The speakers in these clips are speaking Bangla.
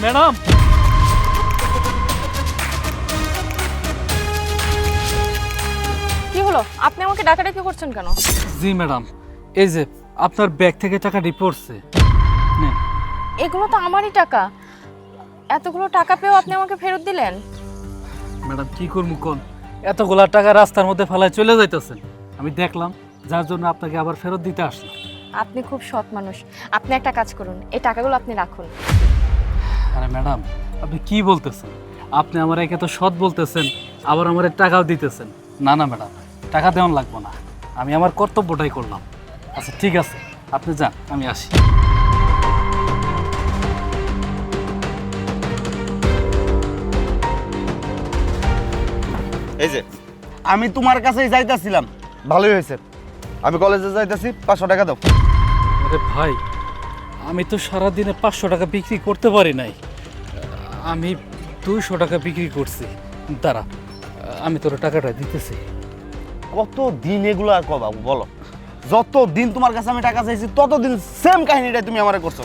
ম্যাডাম, কি হলো? আপনি আমাকে ডাকাডাকি করছেন কেন? জি ম্যাডাম, এই যে আপনার ব্যাগ থেকে টাকাটি পড়ছে। নেন। এগুলো তো আমারই টাকা। এতগুলো টাকা পেয়েও আপনি আমাকে ফেরত দিলেন? ম্যাডাম কি করবো কোন, এতগুলা টাকা রাস্তার মধ্যে ফেলায় চলে যাইতেছেন, আমি দেখলাম, যার জন্য আপনাকে আবার ফেরত দিতে আসলাম। আপনি খুব সৎ মানুষ। আপনি একটা কাজ করুন, এই টাকাগুলো আপনি রাখুন। আরে ম্যাডাম, আপনি কি বলতেছেন? আপনি আমার একে তো সৎ বলতেছেন, আবার আমার টাকাও দিতেছেন। না না ম্যাডাম, টাকা দেওয়ান লাগবো না, আমি আমার কর্তব্যটাই করলাম। আচ্ছা ঠিক আছে, আপনি যান, আমি আসি। এই যে আমি তোমার কাছেই যাইতাছিলাম, ভালোই হয়েছে। আমি কলেজে যাইতাছি, 500 টাকা দাও। আরে ভাই, আমি তো সারাদিনে 500 টাকা বিক্রি করতে পারি নাই, আমি 200 টাকা বিক্রি করছি। দাঁড়া, আমি তোর টাকাটা দিতেছি। কত দিন এগুলো আর কবা বলো? যত দিন তোমার কাছে আমি টাকা চাইছি ততদিন সেম কাহিনীটাই তুমি আমারে করছো।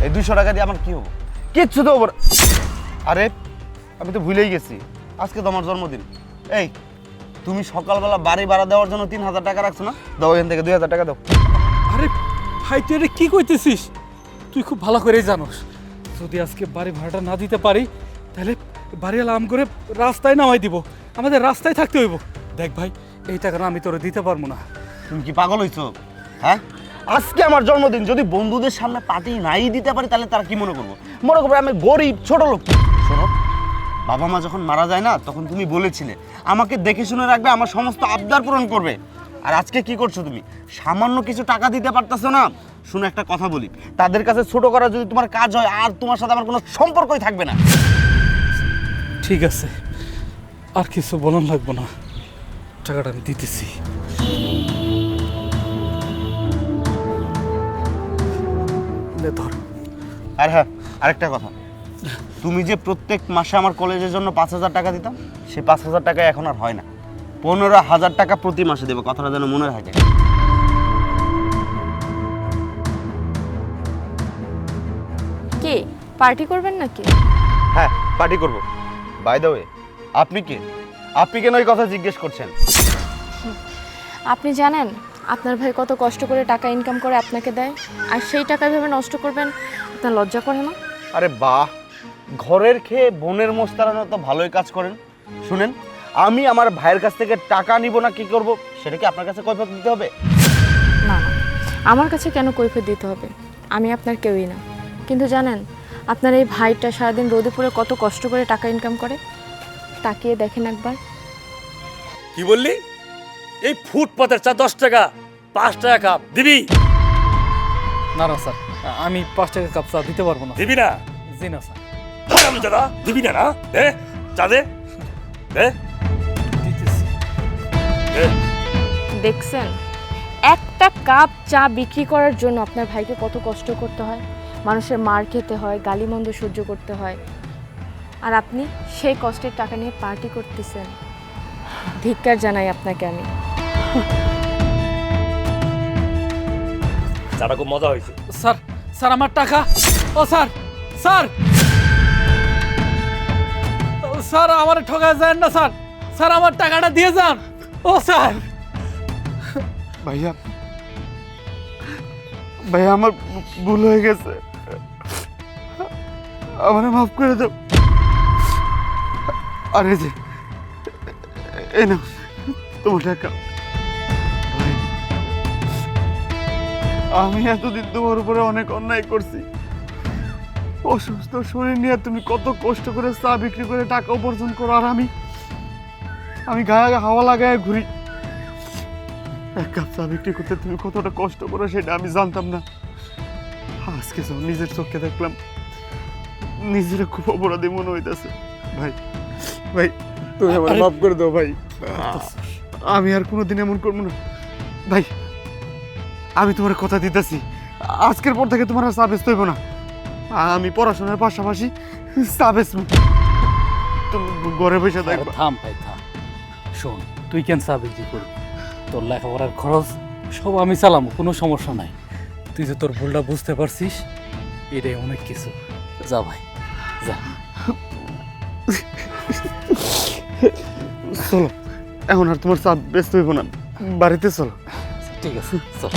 এই 200 টাকা দিয়ে আমার কি হবো? কিচ্ছু তো হবো না। আরে আমি তো ভুলেই গেছি, আজকে তো আমার জন্মদিন। এই তুমি সকালবেলা বাড়ি ভাড়া দেওয়ার জন্য 3000 টাকা রাখছো না? দাও এখান থেকে 2000 টাকা দাও। আরে ভাই, তুই এটা কি কইতেছিস? তুই খুব ভালো করেই জানোস, যদি আজকে বাড়ি ভাড়াটা না দিতে পারি, তাহলে বাড়িওয়ালা আম করে রাস্তায় নামাই দিব, আমাদের রাস্তায় থাকতে হইব। দেখ ভাই, এই টাকাটা আমি তোরে দিতে পারবো না। তুমি কি পাগল হইছো? হ্যাঁ, আজকে আমার জন্মদিন, যদি বন্ধুদের সামনে পার্টি নাই দিতে পারি তাহলে তারা কি মনে করবো? মনে করবো আমি গরিব ছোট লোক। শোনো, বাবা মা যখন মারা যায় না, তখন তুমি বলেছিলে আমাকে দেখে শুনে রাখবে, আমার সমস্ত আবদার পূরণ করবে। আর আজকে কি করছো তুমি? সামান্য কিছু টাকা দিতে পারতেছো না। শুনো, একটা কথা বলি, তাদের কাছে ছোট করা যদি তোমার কাজ হয়, আর তোমার সাথে আমার কোনো সম্পর্কই থাকবে না। ঠিক আছে, আর কিছু বলন লাগবো না, টাকাটা আমি দিতেছি। নে ধর। আর হ্যাঁ, আরেকটা কথা, তুমি যে প্রত্যেক মাসে আমার কলেজের জন্য 5000 টাকা দিতাম, সেই 5000 টাকা এখন আর হয় না। 15000 টাকা প্রতি মাসে দেবো, কথাটা যেন মনে থাকে। কি পার্টি করবেন নাকি? হ্যাঁ, পার্টি করব। বাই দ্য ওয়ে, আপনি কে? আপনি কেন এই কথা জিজ্ঞেস করছেন? আপনি জানেন আপনার ভাই কত কষ্ট করে টাকা ইনকাম করে আপনাকে দেয়, আর সেই টাকা ভেবে নষ্ট করবেন? আপনার লজ্জা করে না? আরে বাহ, ঘরের খেয়ে বোনের মোস্তারানো তো ভালোই কাজ করেন। শুনেন, আমি আমার ভাইয়ের কাছ থেকে টাকা নিব না কি করব, সেটা কি আপনার কাছে কৈফিয়ত দিতে হবে? না না, আমার কাছে কেন কৈফিয়ত দিতে হবে? আমি আপনার কেউই না। কিন্তু জানেন আপনার এই ভাইটা সারাদিন রোদে পুড়ে কত কষ্ট করে টাকা ইনকাম করে? তাকিয়ে দেখেন একবার। কি বললি? এই ফুটপাতের চা 10 টাকা, 5 টাকা কাপ দিবি? না না স্যার, আমি 5 টাকা কাপ চা দিতে পারবো না। দিবি না? জি না স্যার। হারামজাদা, দিবি না? না দে, চা দে, দে, দিতেছি। দে। দেখছেন, একটা কাপ চা বিক্রি করার জন্য আপনার ভাইকে কত কষ্ট করতে হয়, মানুষের মার খেতে হয়, গালিমন্দ সহ্য করতে হয়, আর আপনি সেই কষ্টের টাকা নিয়ে পার্টি করতেছেন। ধিক্কার জানাই আপনাকে আমি। চাটা খুব মজা হয়েছে। স্যার, স্যার আমার টাকা। ও স্যার, স্যার, স্যার আমার ঠকা যায় না স্যার, স্যার আমার টাকাটা দিয়ে যান। ও স্যার। ভাইয়া, ভাইয়া আমার ভুল হয়ে গেছে, আমারে মাফ করে দাও। আরে যে এই নাও তোমার টাকা। ভাই, আমি এতদিন তোমার উপরে অনেক অন্যায় করছি। অসুস্থ শরীর নিয়ে তুমি কত কষ্ট করে চা বিক্রি করে টাকা উপার্জন করো, আর আমি গায়ে হাওয়া লাগায় ঘুরি। এক কাপ চা বিক্রি করতে তুমি কতটা কষ্ট করো সেটা আমি জানতাম না। আজকে যখন নিজের চোখে দেখলাম, নিজের খুব অপরাধী মনে হইতেছে। ভাই, ভাই তুমি আমার মাফ করে দাও ভাই, আমি আর কোনোদিন এমন করবো না। ভাই, আমি তোমার কথা দিতেছি, আজকের পর থেকে তোমার আর চা বেচতে হইব না। আমি পড়াশোনার পাশাপাশি চা বেচবো, তুমি ঘরে বসে দেখবা। থাম ভাই থাম, শোন, তুই কেন চা বিক্রি করবি? তোর লেখাপড়ার খরচ সব আমি চালামো, কোনো সমস্যা নাই। তুই যে তোর ভুলটা বুঝতে পারছিস, এটাই অনেক কিছু। যা ভাই, যা। চলো এখন আর তোমার চা ব্যস্ত হইব না, বাড়িতে চলো। ঠিক আছে চল।